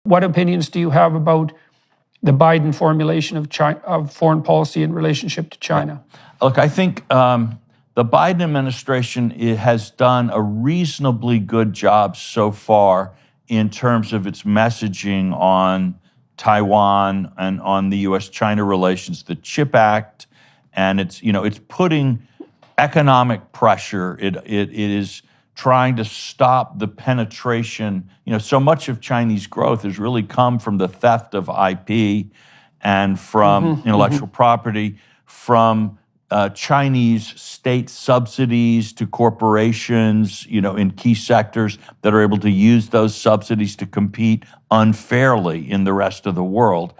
What opinions do you have about the Biden formulation of foreign policy in relationship to China? Look, I think the Biden administration has done a reasonably good job so far in terms of its messaging on Taiwan and on the U.S.-China relations, the CHIP Act, and it's putting economic pressure. It is trying to stop the penetration. So much of Chinese growth has really come from the theft of IP and from intellectual property, from Chinese state subsidies to corporations, in key sectors that are able to use those subsidies to compete unfairly in the rest of the world.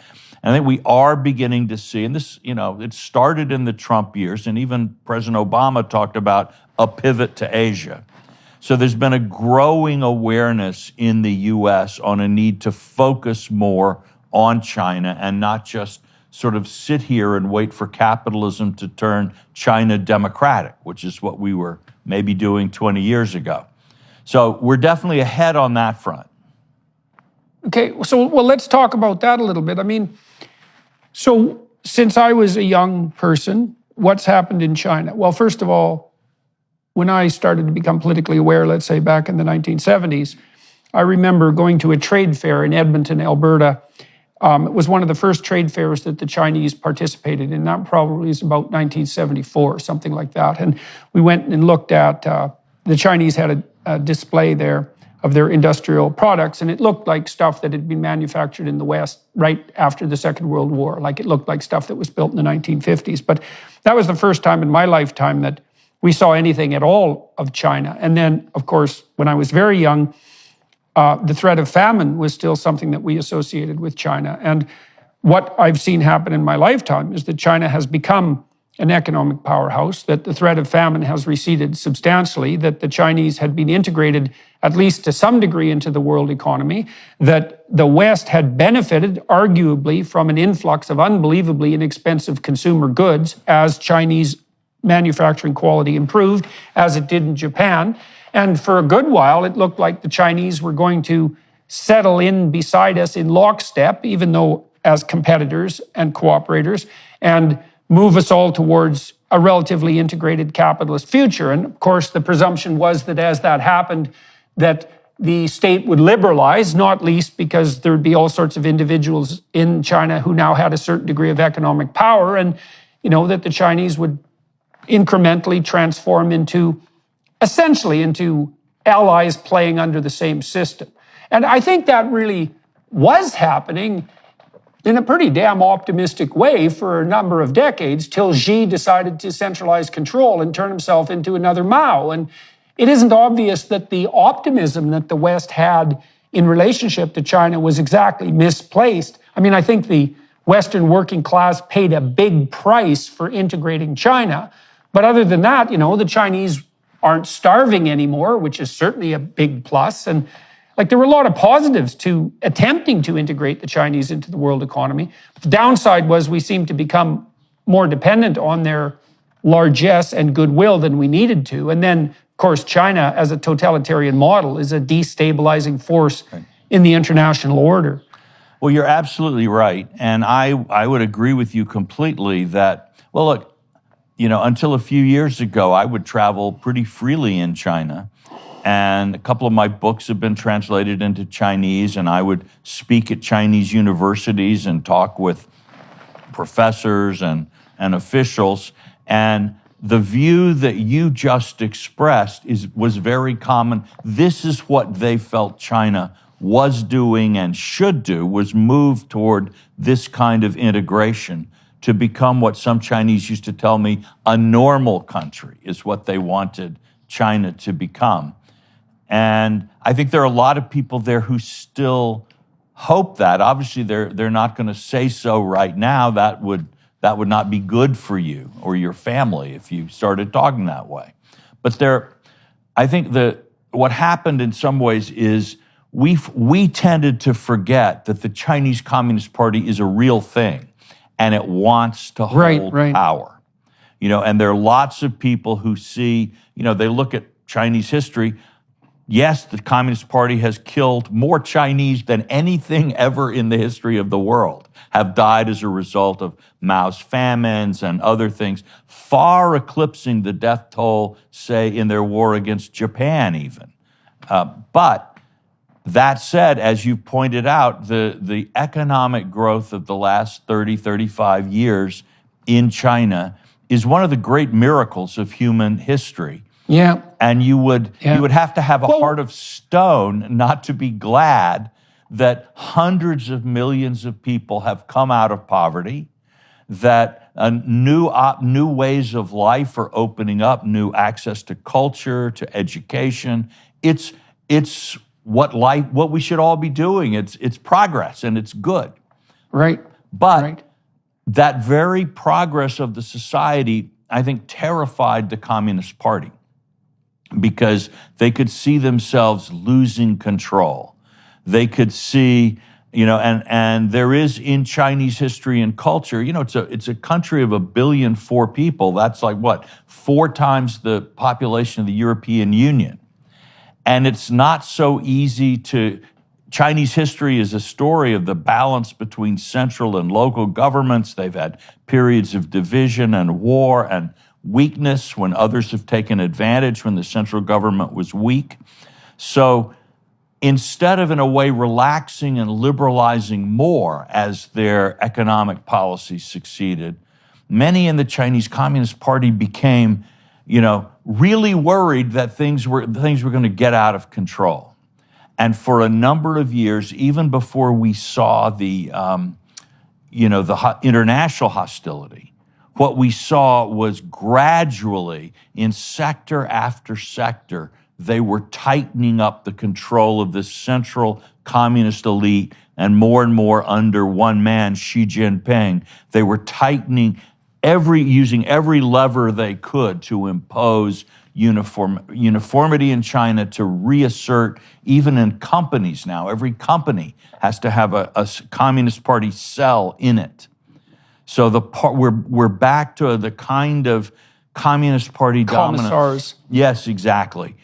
And I think we are beginning to see, and this, it started in the Trump years, and even President Obama talked about a pivot to Asia. So there's been a growing awareness in the U.S. on a need to focus more on China and not just sort of sit here and wait for capitalism to turn China democratic, which is what we were maybe doing 20 years ago. So we're definitely ahead on that front. Okay, so let's talk about that a little bit. I mean, so since I was a young person, what's happened in China? Well, first of all, when I started to become politically aware, let's say back in the 1970s, I remember going to a trade fair in Edmonton, Alberta. It was one of the first trade fairs that the Chinese participated in. That probably is about 1974, something like that. And we went and looked at, the Chinese had a display there of their industrial products, and it looked like stuff that had been manufactured in the West right after the Second World War. Like it looked like stuff that was built in the 1950s. But that was the first time in my lifetime that we saw anything at all of China. And then, of course, when I was very young, the threat of famine was still something that we associated with China. And what I've seen happen in my lifetime is that China has become an economic powerhouse, that the threat of famine has receded substantially, that the Chinese had been integrated, at least to some degree, into the world economy, that the West had benefited, arguably, from an influx of unbelievably inexpensive consumer goods as Chinese manufacturing quality improved, as it did in Japan. And for a good while, it looked like the Chinese were going to settle in beside us in lockstep, even though as competitors and cooperators, and move us all towards a relatively integrated capitalist future. And of course, the presumption was that as that happened, that the state would liberalize, not least because there would be all sorts of individuals in China who now had a certain degree of economic power, and that the Chinese would incrementally transform essentially into allies playing under the same system. And I think that really was happening in a pretty damn optimistic way for a number of decades, till Xi decided to centralize control and turn himself into another Mao. And it isn't obvious that the optimism that the West had in relationship to China was exactly misplaced. I mean, I think the Western working class paid a big price for integrating China. But other than that, the Chinese aren't starving anymore, which is certainly a big plus. And there were a lot of positives to attempting to integrate the Chinese into the world economy. The downside was we seemed to become more dependent on their largesse and goodwill than we needed to. And then, of course, China as a totalitarian model is a destabilizing force in the international order. Well, you're absolutely right. And I would agree with you completely that, well, look, until a few years ago, I would travel pretty freely in China. And a couple of my books have been translated into Chinese, and I would speak at Chinese universities and talk with professors and officials. And the view that you just expressed was very common. This is what they felt China was doing and should do, was move toward this kind of integration to become what some Chinese used to tell me, a normal country is what they wanted China to become. And I think there are a lot of people there who still hope that. Obviously, they're not going to say so right now. That would not be good for you or your family if you started talking that way. But I think that what happened in some ways is we tended to forget that the Chinese Communist Party is a real thing and it wants to hold power. And there are lots of people who see, they look at Chinese history. yes, the Communist Party has killed more Chinese than anything ever in the history of the world, have died as a result of Mao's famines and other things, far eclipsing the death toll, say, in their war against Japan even. But that said, as you pointed out, the economic growth of the last 30, 35 years in China is one of the great miracles of human history. Yeah. And you would have to have a heart of stone not to be glad that hundreds of millions of people have come out of poverty, that new ways of life are opening up, new access to culture, to education. It's what we should all be doing. It's progress and it's good. Right. But that very progress of the society, I think, terrified the Communist Party, because they could see themselves losing control. They could see, and there is in Chinese history and culture, it's a country of 1.4 billion people. That's like what? 4 times the population of the European Union. And it's not so easy Chinese history is a story of the balance between central and local governments. They've had periods of division and war and weakness when others have taken advantage when the central government was weak. So instead of, in a way, relaxing and liberalizing more as their economic policies succeeded, many in the Chinese Communist Party became, really worried that things were going to get out of control. And for a number of years, even before we saw the international hostility, what we saw was gradually, in sector after sector, they were tightening up the control of this central communist elite, and more under one man, Xi Jinping. They were tightening using every lever they could to impose uniformity in China, to reassert, even in companies now, every company has to have a Communist Party cell in it. So we're back to the kind of Communist Party dominance. Commissars. Yes, exactly.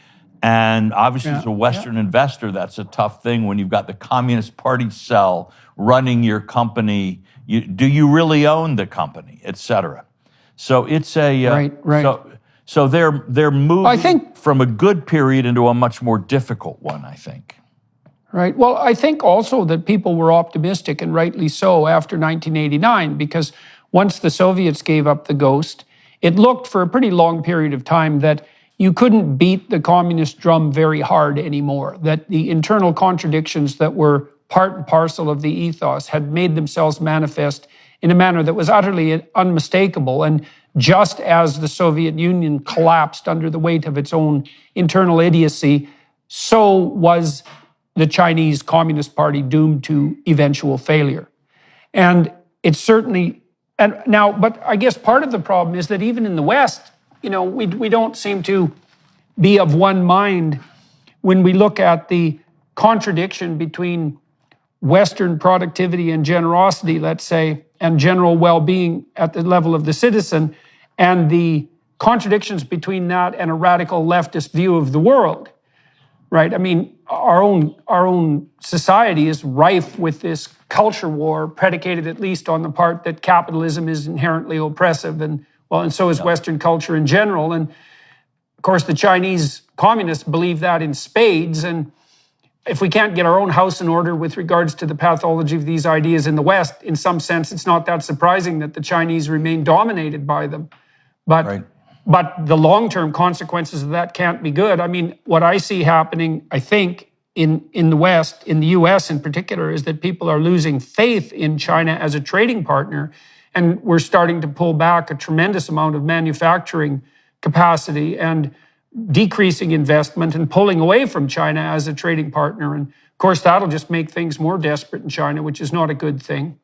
And obviously, as a Western investor, that's a tough thing when you've got the Communist Party cell running your company. Do you really own the company, et cetera? So it's a right. So they're moving from a good period into a much more difficult one, I think. Right. Well, I think also that people were optimistic, and rightly so, after 1989, because once the Soviets gave up the ghost, it looked for a pretty long period of time that you couldn't beat the communist drum very hard anymore, that the internal contradictions that were part and parcel of the ethos had made themselves manifest in a manner that was utterly unmistakable. And just as the Soviet Union collapsed under the weight of its own internal idiocy, so was the Chinese Communist Party doomed to eventual failure. And it's certainly, but I guess part of the problem is that even in the West, we don't seem to be of one mind when we look at the contradiction between Western productivity and generosity, let's say, and general well-being at the level of the citizen, and the contradictions between that and a radical leftist view of the world, right? I mean, our own society is rife with this culture war, predicated at least on the part that capitalism is inherently oppressive, and so is Western culture in general. And of course, the Chinese communists believe that in spades. And if we can't get our own house in order with regards to the pathology of these ideas in the West, in some sense, it's not that surprising that the Chinese remain dominated by them. But the long-term consequences of that can't be good. I mean, what I see happening, I think, in the West, in the US in particular, is that people are losing faith in China as a trading partner, and we're starting to pull back a tremendous amount of manufacturing capacity and decreasing investment and pulling away from China as a trading partner. And of course, that'll just make things more desperate in China, which is not a good thing.